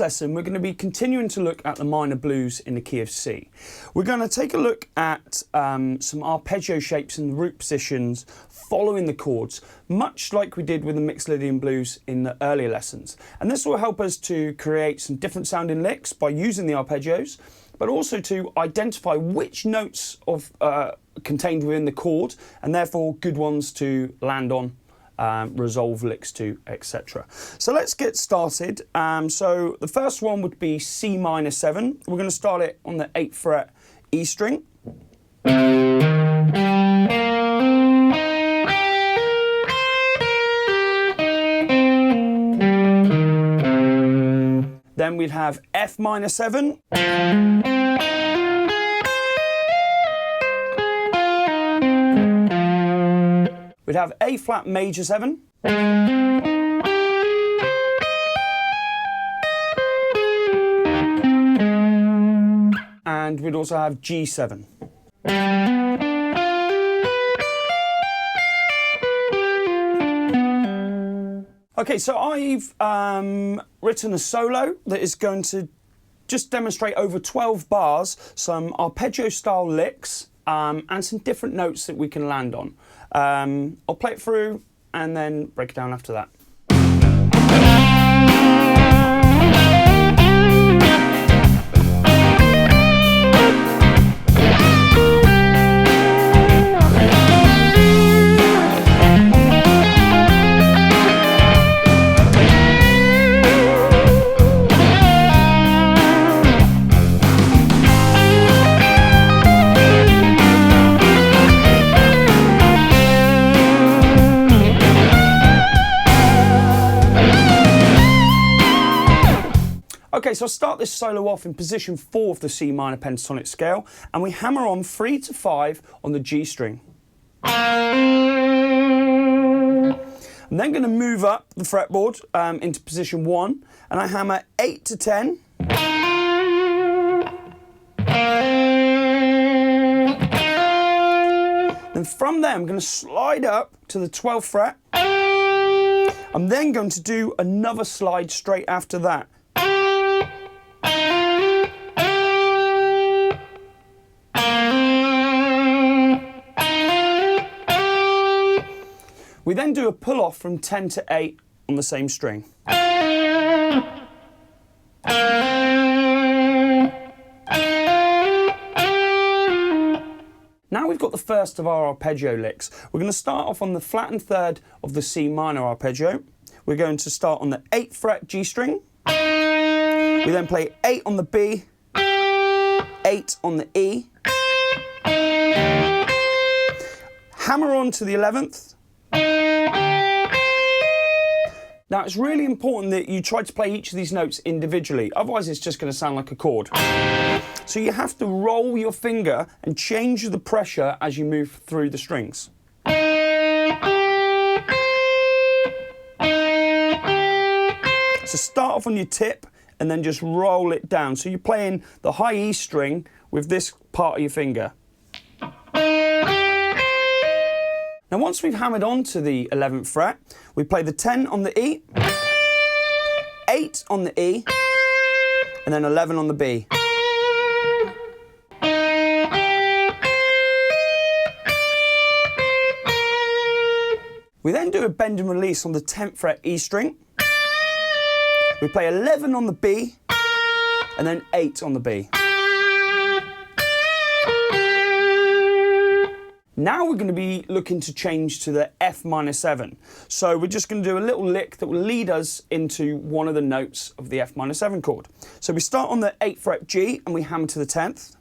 today's lesson, we're going to be continuing to look at the minor blues in the key of C. We're going to take a look at some arpeggio shapes and root positions following the chords, much like we did with the mixed Lydian blues in the earlier lessons. And this will help us to create some different sounding licks by using the arpeggios, but also to identify which notes of contained within the chord, and therefore good ones to land on, resolve licks to, etc. So let's get started. So the first one would be C minor 7. We're going to start it on the 8th fret E string. Then we'd have F minor 7. We'd have A flat major 7. And we'd also have G7. Okay, so I've written a solo that is going to just demonstrate over 12 bars some arpeggio style licks and some different notes that we can land on. I'll play it through and then break it down after that. Okay, so I'll start this solo off in position 4 of the C minor pentatonic scale, and we hammer on 3 to 5 on the G string. I'm then going to move up the fretboard into position 1, and I hammer 8 to 10. Then from there, I'm going to slide up to the 12th fret. I'm then going to do another slide straight after that. We then do a pull off from 10 to 8 on the same string. Now we've got the first of our arpeggio licks. We're going to start off on the flattened third of the C minor arpeggio. We're going to start on the 8th fret G string. We then play 8 on the B, 8 on the E, hammer on to the 11th. Now it's really important that you try to play each of these notes individually, otherwise it's just going to sound like a chord. So you have to roll your finger and change the pressure as you move through the strings. So start off on your tip and then just roll it down. So you're playing the high E string with this part of your finger. Now once we've hammered on to the 11th fret, we play the 10 on the E, 8 on the E, and then 11 on the B. We then do a bend and release on the 10th fret E string. We play 11 on the B, and then 8 on the B. Now we're going to be looking to change to the F minor 7. So we're just going to do a little lick that will lead us into one of the notes of the F minor 7 chord. So we start on the 8th fret G and we hammer to the 10th.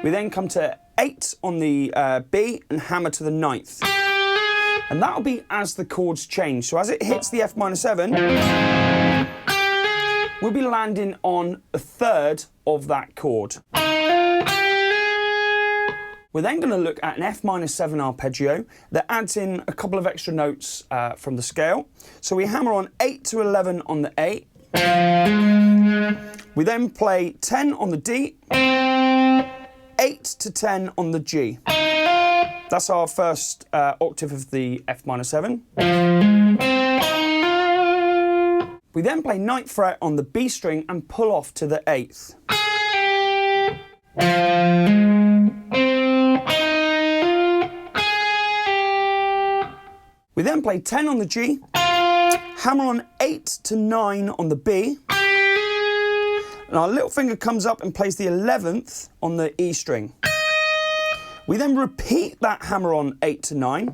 We then come to 8 on the B and hammer to the 9th. And that'll be as the chords change. So as it hits the F minor 7, we'll be landing on a third of that chord. We're then going to look at an F minor 7 arpeggio that adds in a couple of extra notes from the scale. So we hammer on 8 to 11 on the A. We then play 10 on the D, 8 to 10 on the G. That's our first octave of the F minor 7. We then play 9th fret on the B string and pull off to the 8th. We then play 10 on the G, hammer on 8 to 9 on the B, and our little finger comes up and plays the 11th on the E string. We then repeat that hammer on 8 to 9,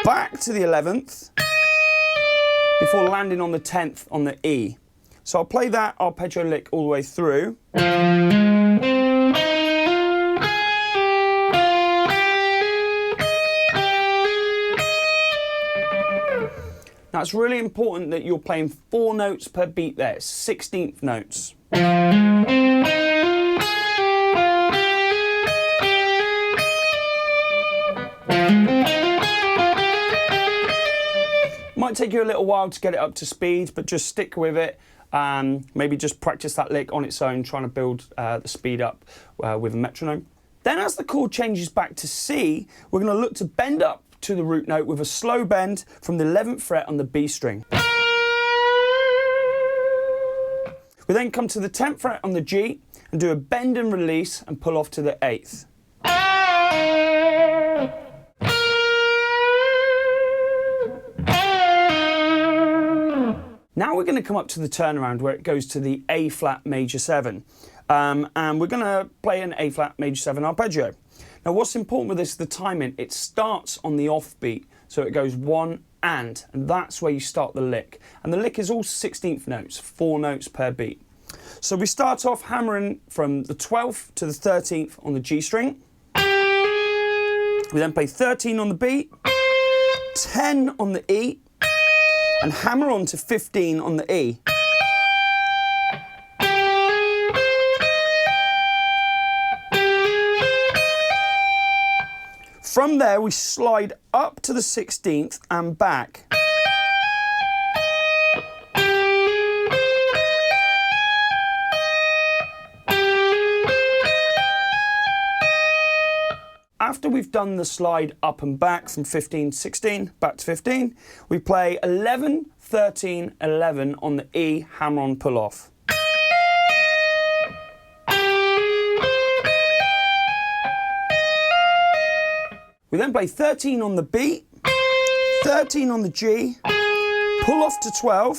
back to the 11th, before landing on the 10th on the E. So I'll play that arpeggio lick all the way through. Now it's really important that you're playing 4 notes per beat there, 16th notes. Might take you a little while to get it up to speed, but just stick with it. Maybe just practice that lick on its own, trying to build the speed up with a metronome. Then as the chord changes back to C, we're going to look to bend up to the root note with a slow bend from the 11th fret on the B string. We then come to the 10th fret on the G and do a bend and release and pull off to the 8th. Now we're going to come up to the turnaround where it goes to the A flat major 7. And we're going to play an A flat major 7 arpeggio. Now what's important with this is the timing. It starts on the offbeat, so it goes 1 and that's where you start the lick. And the lick is all 16th notes, 4 notes per beat. So we start off hammering from the 12th to the 13th on the G string. We then play 13 on the B, 10 on the E, and hammer on to 15 on the E. From there, we slide up to the 16th and back. After we've done the slide up and back from 15 to 16, back to 15, we play 11, 13, 11 on the E, hammer on, pull off. We then play 13 on the B, 13 on the G, pull off to 12,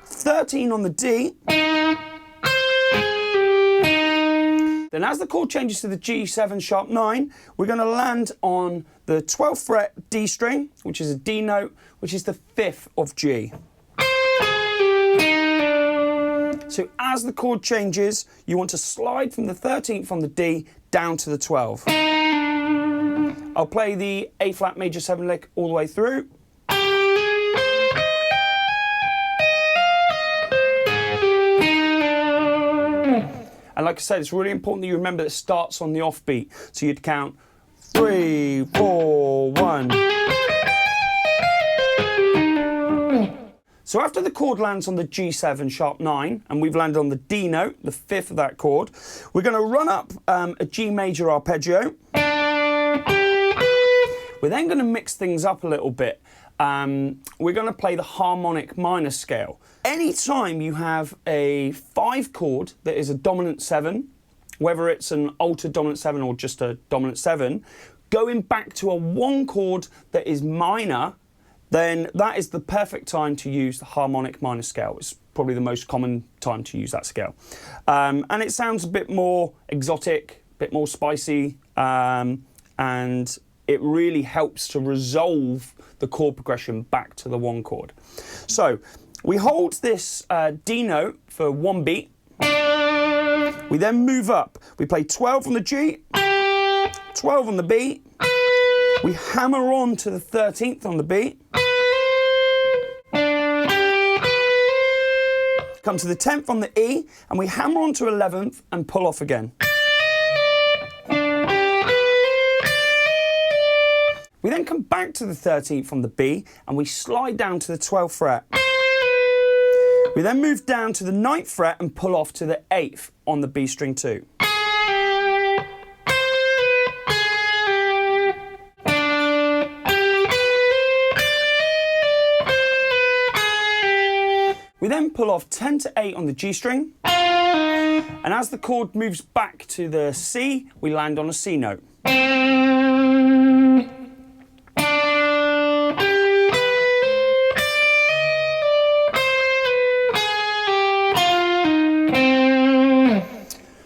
13 on the D. Then as the chord changes to the G7 sharp 9, we're going to land on the 12th fret D string, which is a D note, which is the 5th of G. So as the chord changes, you want to slide from the 13th on the D down to the 12. I'll play the A flat major 7 lick all the way through. And like I said, it's really important that you remember that it starts on the offbeat. So you'd count 3, 4, 1. So after the chord lands on the G7 sharp 9, and we've landed on the D note, the 5th of that chord, we're going to run up a G major arpeggio. We're then going to mix things up a little bit. We're going to play the harmonic minor scale. Anytime you have a 5 chord that is a dominant 7, whether it's an altered dominant 7 or just a dominant 7, going back to a 1 chord that is minor, then that is the perfect time to use the harmonic minor scale. It's probably the most common time to use that scale. And it sounds a bit more exotic, a bit more spicy, and it really helps to resolve the chord progression back to the 1 chord. So we hold this D note for 1 beat. We then move up. We play 12 on the G, 12 on the B. We hammer on to the 13th on the B. Come to the 10th on the E, and we hammer on to 11th and pull off again. We then come back to the 13th on the B, and we slide down to the 12th fret. We then move down to the 9th fret and pull off to the 8th on the B string 2. We then pull off 10 to 8 on the G string, and as the chord moves back to the C, we land on a C note.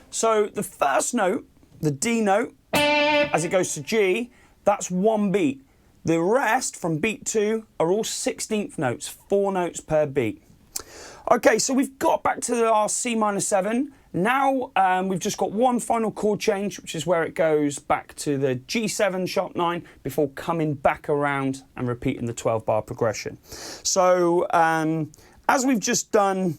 So the first note, the D note, as it goes to G, that's one beat. The rest from beat 2 are all 16th notes, 4 notes per beat. Okay, so we've got back to our C minor 7. Now we've just got one final chord change, which is where it goes back to the G7 sharp 9 before coming back around and repeating the 12-bar progression. So as we've just done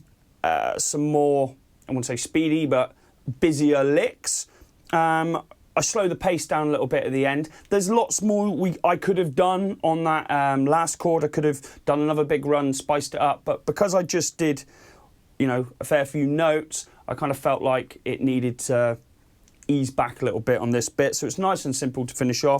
some more, I wouldn't say speedy, but busier licks, I slow the pace down a little bit at the end. There's lots more I could have done on that last chord. I could have done another big run, spiced it up, but because I just did, you know, a fair few notes, I kind of felt like it needed to ease back a little bit on this bit. So it's nice and simple to finish off.